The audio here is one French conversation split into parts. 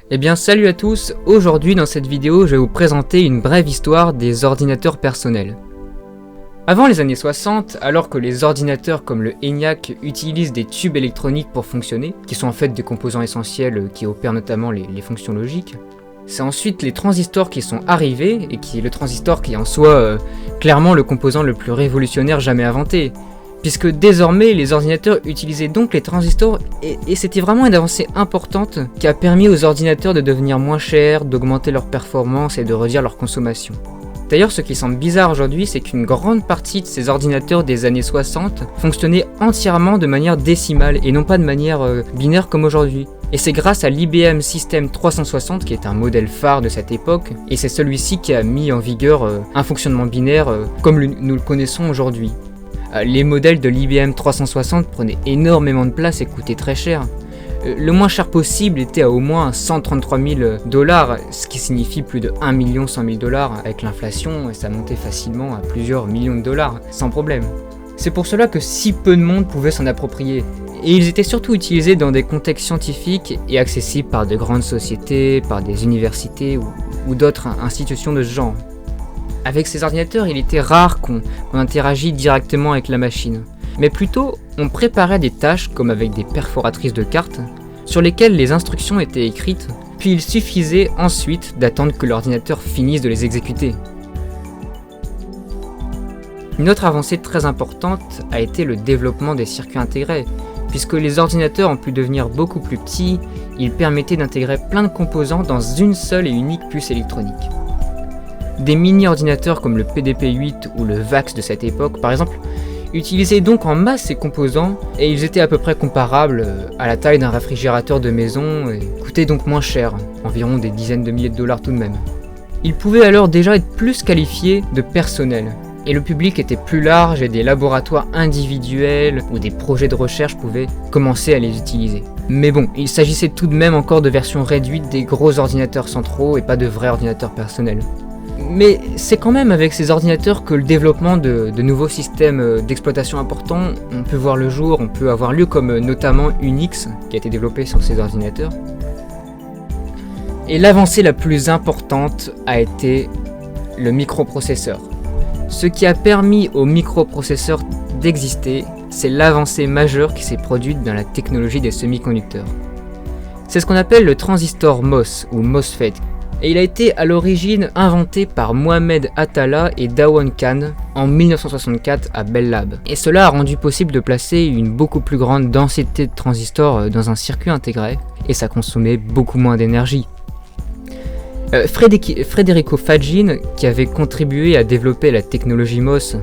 Eh bien salut à tous, aujourd'hui dans cette vidéo je vais vous présenter une brève histoire des ordinateurs personnels. Avant les années 60, alors que les ordinateurs comme le ENIAC utilisent des tubes électroniques pour fonctionner, qui sont en fait des composants essentiels qui opèrent notamment les fonctions logiques, c'est ensuite les transistors qui sont arrivés, et qui est le transistor qui est en soi clairement le composant le plus révolutionnaire jamais inventé, puisque désormais les ordinateurs utilisaient donc les transistors et c'était vraiment une avancée importante qui a permis aux ordinateurs de devenir moins chers, d'augmenter leur performance et de réduire leur consommation. D'ailleurs, ce qui semble bizarre aujourd'hui, c'est qu'une grande partie de ces ordinateurs des années 60 fonctionnaient entièrement de manière décimale et non pas de manière binaire comme aujourd'hui. Et c'est grâce à l'IBM System 360 qui est un modèle phare de cette époque, et c'est celui-ci qui a mis en vigueur un fonctionnement binaire comme nous le connaissons aujourd'hui. Les modèles de l'IBM 360 prenaient énormément de place et coûtaient très cher. Le moins cher possible était à au moins 133 000 $, ce qui signifie plus de 1 100 000 $ avec l'inflation, et ça montait facilement à plusieurs millions de dollars, sans problème. C'est pour cela que si peu de monde pouvait s'en approprier, et ils étaient surtout utilisés dans des contextes scientifiques et accessibles par de grandes sociétés, par des universités ou d'autres institutions de ce genre. Avec ces ordinateurs, il était rare qu'on interagisse directement avec la machine, mais plutôt on préparait des tâches comme avec des perforatrices de cartes, sur lesquelles les instructions étaient écrites, puis il suffisait ensuite d'attendre que l'ordinateur finisse de les exécuter. Une autre avancée très importante a été le développement des circuits intégrés, puisque les ordinateurs ont pu devenir beaucoup plus petits, ils permettaient d'intégrer plein de composants dans une seule et unique puce électronique. Des mini-ordinateurs comme le PDP-8 ou le VAX de cette époque, par exemple, utilisaient donc en masse ces composants et ils étaient à peu près comparables à la taille d'un réfrigérateur de maison et coûtaient donc moins cher, environ des dizaines de milliers de dollars tout de même. Ils pouvaient alors déjà être plus qualifiés de personnel et le public était plus large et des laboratoires individuels ou des projets de recherche pouvaient commencer à les utiliser. Mais bon, il s'agissait tout de même encore de versions réduites des gros ordinateurs centraux et pas de vrais ordinateurs personnels. Mais c'est quand même avec ces ordinateurs que le développement de nouveaux systèmes d'exploitation importants on peut voir le jour, on peut avoir lieu, comme notamment Unix qui a été développé sur ces ordinateurs. Et l'avancée la plus importante a été le microprocesseur. Ce qui a permis aux microprocesseurs d'exister, c'est l'avancée majeure qui s'est produite dans la technologie des semi-conducteurs. C'est ce qu'on appelle le transistor MOS ou MOSFET. Et il a été à l'origine inventé par Mohamed Attallah et Dawan Khan en 1964 à Bell Lab. Et cela a rendu possible de placer une beaucoup plus grande densité de transistors dans un circuit intégré, et ça consommait beaucoup moins d'énergie. Federico Fagin, qui avait contribué à développer la technologie MOS,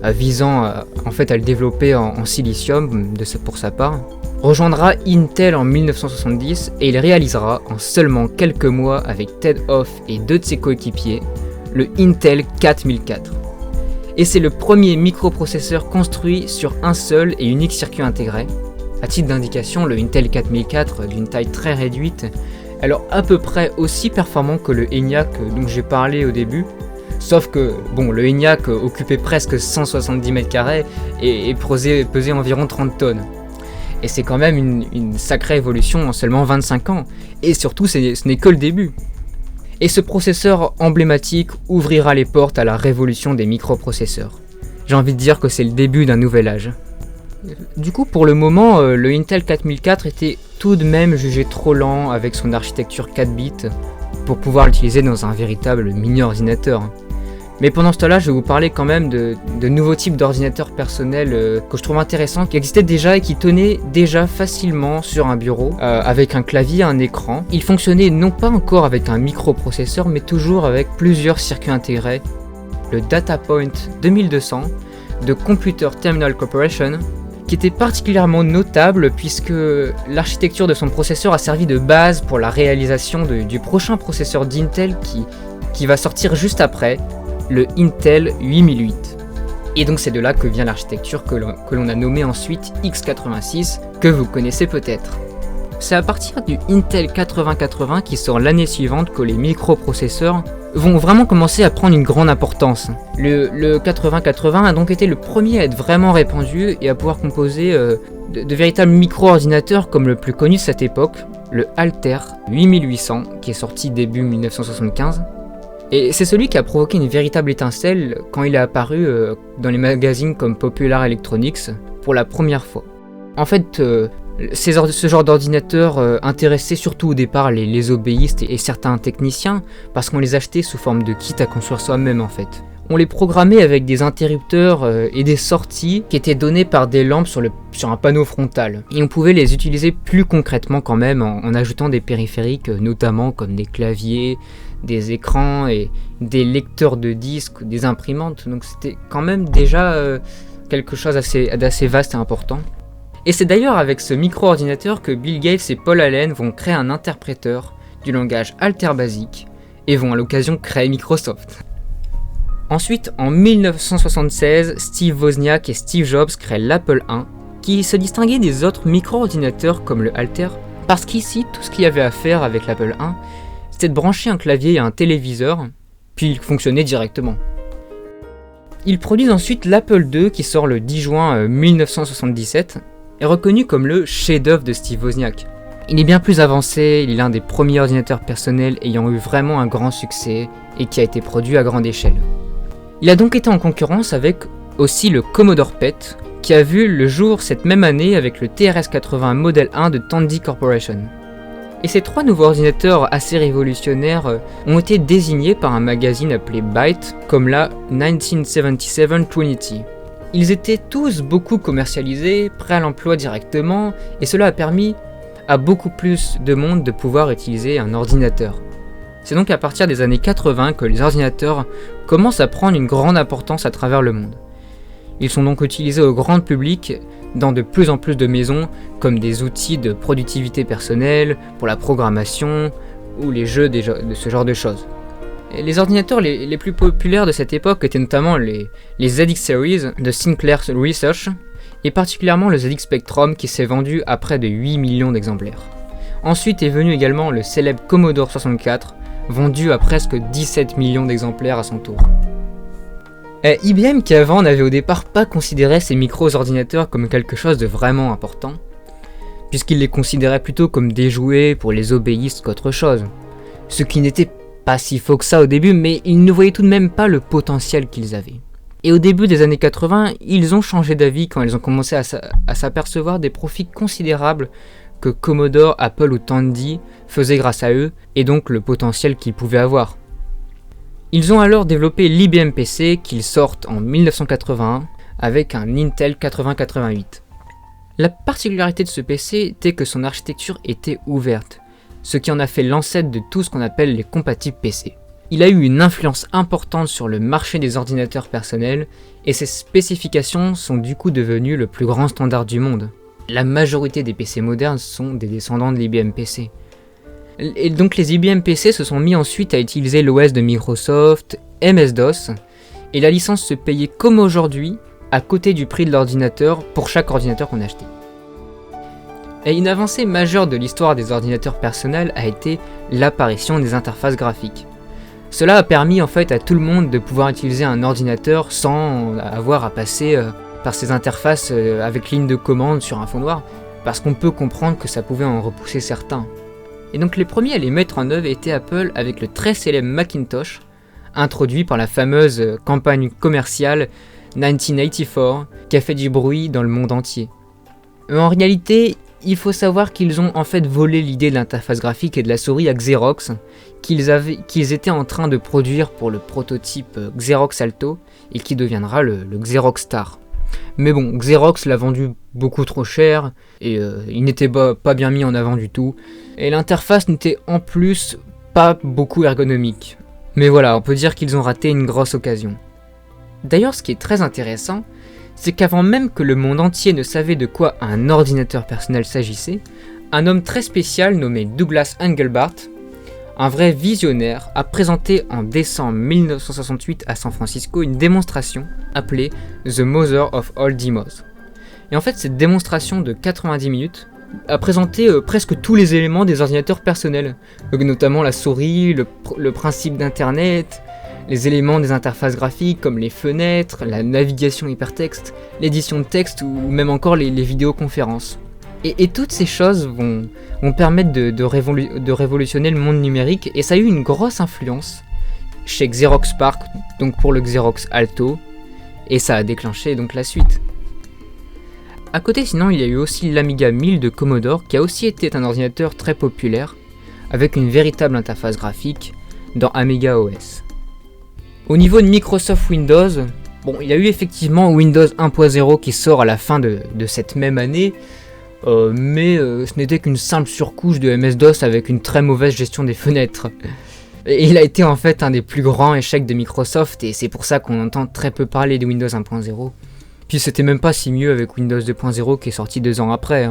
visant à le développer en silicium pour sa part, rejoindra Intel en 1970 et il réalisera en seulement quelques mois avec Ted Hoff et deux de ses coéquipiers le Intel 4004. Et c'est le premier microprocesseur construit sur un seul et unique circuit intégré. À titre d'indication, le Intel 4004 d'une taille très réduite, alors à peu près aussi performant que le ENIAC dont j'ai parlé au début, sauf que le ENIAC occupait presque 170 m² et pesait environ 30 tonnes. Et c'est quand même une sacrée évolution en seulement 25 ans. Et surtout, ce n'est que le début. Et ce processeur emblématique ouvrira les portes à la révolution des microprocesseurs. J'ai envie de dire que c'est le début d'un nouvel âge. Du coup, pour le moment, le Intel 4004 était tout de même jugé trop lent avec son architecture 4 bits pour pouvoir l'utiliser dans un véritable mini-ordinateur. Mais pendant ce temps-là, je vais vous parler quand même de nouveaux types d'ordinateurs personnels que je trouve intéressants, qui existaient déjà et qui tenaient déjà facilement sur un bureau, avec un clavier, un écran. Ils fonctionnaient non pas encore avec un microprocesseur, mais toujours avec plusieurs circuits intégrés. Le DataPoint 2200 de Computer Terminal Corporation, qui était particulièrement notable puisque l'architecture de son processeur a servi de base pour la réalisation du prochain processeur d'Intel qui va sortir juste après, le Intel 8008. Et donc c'est de là que vient l'architecture que l'on a nommée ensuite x86, que vous connaissez peut-être. C'est à partir du Intel 8080 qui sort l'année suivante que les microprocesseurs vont vraiment commencer à prendre une grande importance. Le 8080 a donc été le premier à être vraiment répandu et à pouvoir composer de véritables micro-ordinateurs comme le plus connu de cette époque, le Altair 8800 qui est sorti début 1975. Et c'est celui qui a provoqué une véritable étincelle quand il est apparu dans les magazines comme Popular Electronics pour la première fois. En fait, ce genre d'ordinateur intéressait surtout au départ les hobbyistes et certains techniciens parce qu'on les achetait sous forme de kit à construire soi-même en fait. On les programmait avec des interrupteurs et des sorties qui étaient données par des lampes sur un panneau frontal. Et on pouvait les utiliser plus concrètement quand même en ajoutant des périphériques, notamment comme des claviers, des écrans et des lecteurs de disques, des imprimantes. Donc c'était quand même déjà quelque chose d'assez vaste et important. Et c'est d'ailleurs avec ce micro-ordinateur que Bill Gates et Paul Allen vont créer un interpréteur du langage Altair basique et vont à l'occasion créer Microsoft. Ensuite, en 1976, Steve Wozniak et Steve Jobs créent l'Apple I, qui se distinguait des autres micro-ordinateurs comme le Altair, parce qu'ici, tout ce qu'il y avait à faire avec l'Apple I, c'était de brancher un clavier à un téléviseur, puis il fonctionnait directement. Ils produisent ensuite l'Apple II qui sort le 10 juin 1977, et reconnu comme le chef-d'œuvre de Steve Wozniak. Il est bien plus avancé, il est l'un des premiers ordinateurs personnels ayant eu vraiment un grand succès et qui a été produit à grande échelle. Il a donc été en concurrence avec aussi le Commodore PET, qui a vu le jour cette même année avec le TRS-80 Model 1 de Tandy Corporation. Et ces trois nouveaux ordinateurs assez révolutionnaires ont été désignés par un magazine appelé Byte comme la 1977 Trinity. Ils étaient tous beaucoup commercialisés, prêts à l'emploi directement, et cela a permis à beaucoup plus de monde de pouvoir utiliser un ordinateur. C'est donc à partir des années 80 que les ordinateurs commencent à prendre une grande importance à travers le monde. Ils sont donc utilisés au grand public dans de plus en plus de maisons comme des outils de productivité personnelle, pour la programmation ou les jeux de ce genre de choses. Et les ordinateurs les plus populaires de cette époque étaient notamment les ZX Series de Sinclair Research et particulièrement le ZX Spectrum qui s'est vendu à près de 8 millions d'exemplaires. Ensuite est venu également le célèbre Commodore 64, vendu à presque 17 millions d'exemplaires à son tour. IBM qui avant n'avait au départ pas considéré ces micro-ordinateurs comme quelque chose de vraiment important, puisqu'il les considérait plutôt comme des jouets pour les hobbyistes qu'autre chose. Ce qui n'était pas si faux que ça au début, mais ils ne voyaient tout de même pas le potentiel qu'ils avaient. Et au début des années 80, ils ont changé d'avis quand ils ont commencé à s'apercevoir des profits considérables que Commodore, Apple ou Tandy faisaient grâce à eux, et donc le potentiel qu'ils pouvaient avoir. Ils ont alors développé l'IBM PC qu'ils sortent en 1981 avec un Intel 8088. La particularité de ce PC était que son architecture était ouverte, ce qui en a fait l'ancêtre de tout ce qu'on appelle les compatibles PC. Il a eu une influence importante sur le marché des ordinateurs personnels et ses spécifications sont du coup devenues le plus grand standard du monde. La majorité des PC modernes sont des descendants de l'IBM PC. Et donc les IBM PC se sont mis ensuite à utiliser l'OS de Microsoft, MS-DOS, et la licence se payait comme aujourd'hui, à côté du prix de l'ordinateur pour chaque ordinateur qu'on achetait. Et une avancée majeure de l'histoire des ordinateurs personnels a été l'apparition des interfaces graphiques. Cela a permis en fait à tout le monde de pouvoir utiliser un ordinateur sans avoir à passer par ces interfaces avec ligne de commande sur un fond noir, parce qu'on peut comprendre que ça pouvait en repousser certains. Et donc les premiers à les mettre en œuvre étaient Apple avec le très célèbre Macintosh, introduit par la fameuse campagne commerciale 1984, qui a fait du bruit dans le monde entier. En réalité, il faut savoir qu'ils ont en fait volé l'idée de l'interface graphique et de la souris à Xerox, qu'ils étaient en train de produire pour le prototype Xerox Alto, et qui deviendra le Xerox Star. Mais bon, Xerox l'a vendu beaucoup trop cher, et il n'était pas bien mis en avant du tout, et l'interface n'était en plus pas beaucoup ergonomique. Mais voilà, on peut dire qu'ils ont raté une grosse occasion. D'ailleurs, ce qui est très intéressant, c'est qu'avant même que le monde entier ne savait de quoi un ordinateur personnel s'agissait, un homme très spécial nommé Douglas Engelbart, un vrai visionnaire, a présenté en décembre 1968 à San Francisco une démonstration appelée The Mother of All Demos. Et en fait, cette démonstration de 90 minutes a présenté presque tous les éléments des ordinateurs personnels, notamment la souris, le principe d'internet, les éléments des interfaces graphiques comme les fenêtres, la navigation hypertexte, l'édition de texte ou même encore les vidéoconférences. Et toutes ces choses vont permettre de révolutionner le monde numérique, et ça a eu une grosse influence chez Xerox PARC, donc pour le Xerox Alto, et ça a déclenché donc la suite. À côté, sinon, il y a eu aussi l'Amiga 1000 de Commodore, qui a aussi été un ordinateur très populaire, avec une véritable interface graphique dans Amiga OS. Au niveau de Microsoft Windows, bon, il y a eu effectivement Windows 1.0 qui sort à la fin de cette même année, mais ce n'était qu'une simple surcouche de MS-DOS avec une très mauvaise gestion des fenêtres. Et il a été en fait un des plus grands échecs de Microsoft, et c'est pour ça qu'on entend très peu parler de Windows 1.0. Puis c'était même pas si mieux avec Windows 2.0 qui est sorti 2 ans après.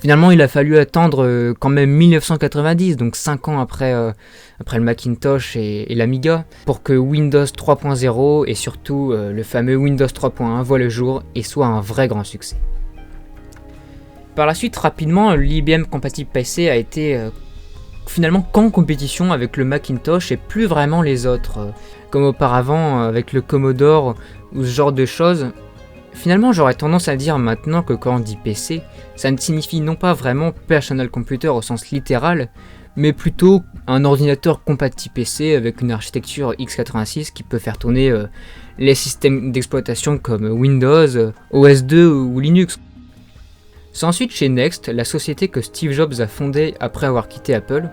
Finalement, il a fallu attendre quand même 1990, donc 5 ans après le Macintosh et l'Amiga, pour que Windows 3.0 et surtout le fameux Windows 3.1 voient le jour et soit un vrai grand succès. Par la suite, rapidement, l'IBM Compatible PC a été finalement qu'en compétition avec le Macintosh et plus vraiment les autres, comme auparavant avec le Commodore ou ce genre de choses. Finalement, j'aurais tendance à dire maintenant que quand on dit PC, ça ne signifie non pas vraiment Personal Computer au sens littéral, mais plutôt un ordinateur compatible PC avec une architecture x86 qui peut faire tourner les systèmes d'exploitation comme Windows, OS2 ou Linux. C'est ensuite chez Next, la société que Steve Jobs a fondée après avoir quitté Apple,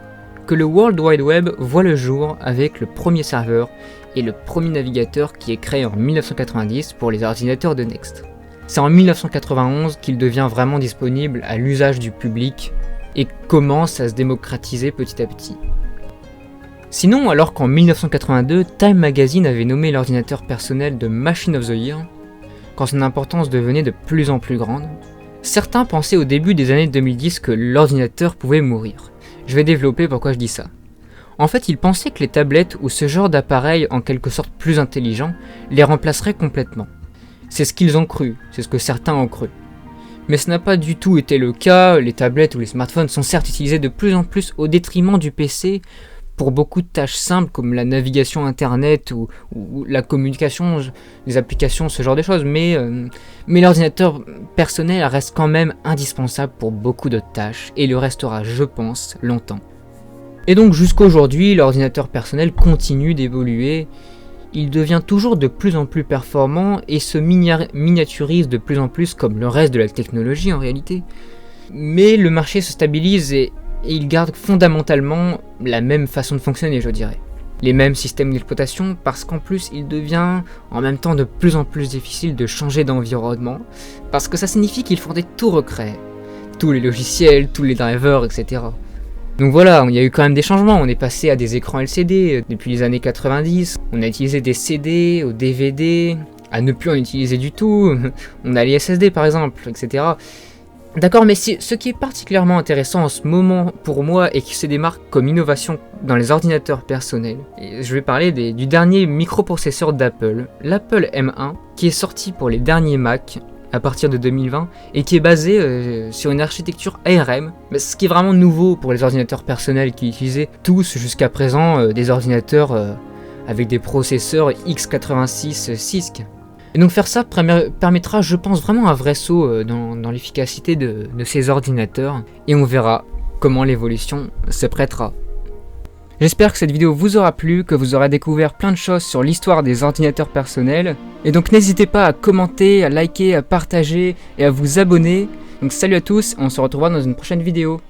que le World Wide Web voit le jour avec le premier serveur et le premier navigateur qui est créé en 1990 pour les ordinateurs de Next. C'est en 1991 qu'il devient vraiment disponible à l'usage du public et commence à se démocratiser petit à petit. Sinon, alors qu'en 1982, Time Magazine avait nommé l'ordinateur personnel de Machine of the Year, quand son importance devenait de plus en plus grande, certains pensaient au début des années 2010 que l'ordinateur pouvait mourir. Je vais développer pourquoi je dis ça. En fait, ils pensaient que les tablettes ou ce genre d'appareils en quelque sorte plus intelligents les remplaceraient complètement. C'est ce qu'ils ont cru, c'est ce que certains ont cru. Mais ce n'a pas du tout été le cas, les tablettes ou les smartphones sont certes utilisés de plus en plus au détriment du PC pour beaucoup de tâches simples comme la navigation internet ou la communication, les applications, ce genre de choses, mais l'ordinateur personnel reste quand même indispensable pour beaucoup d'autres tâches et le restera, je pense, longtemps. Et donc jusqu'à aujourd'hui, l'ordinateur personnel continue d'évoluer, il devient toujours de plus en plus performant et se miniaturise de plus en plus comme le reste de la technologie en réalité. Mais le marché se stabilise et il garde fondamentalement la même façon de fonctionner, je dirais. Les mêmes systèmes d'exploitation parce qu'en plus il devient en même temps de plus en plus difficile de changer d'environnement parce que ça signifie qu'il faudrait tout recréer. Tous les logiciels, tous les drivers, etc. Donc voilà, il y a eu quand même des changements, on est passé à des écrans LCD depuis les années 90, on a utilisé des CD, au DVD, à ne plus en utiliser du tout, on a les SSD par exemple, etc. D'accord, mais ce qui est particulièrement intéressant en ce moment pour moi et qui se démarque comme innovation dans les ordinateurs personnels, et je vais parler du dernier microprocesseur d'Apple, l'Apple M1, qui est sorti pour les derniers Mac à partir de 2020 et qui est basé sur une architecture ARM, ce qui est vraiment nouveau pour les ordinateurs personnels qui utilisaient tous jusqu'à présent des ordinateurs avec des processeurs x86 CISC. Et donc faire ça permettra, je pense, vraiment un vrai saut dans l'efficacité de ces ordinateurs et on verra comment l'évolution se prêtera. J'espère que cette vidéo vous aura plu, que vous aurez découvert plein de choses sur l'histoire des ordinateurs personnels. Et donc n'hésitez pas à commenter, à liker, à partager et à vous abonner. Donc salut à tous, on se retrouvera dans une prochaine vidéo.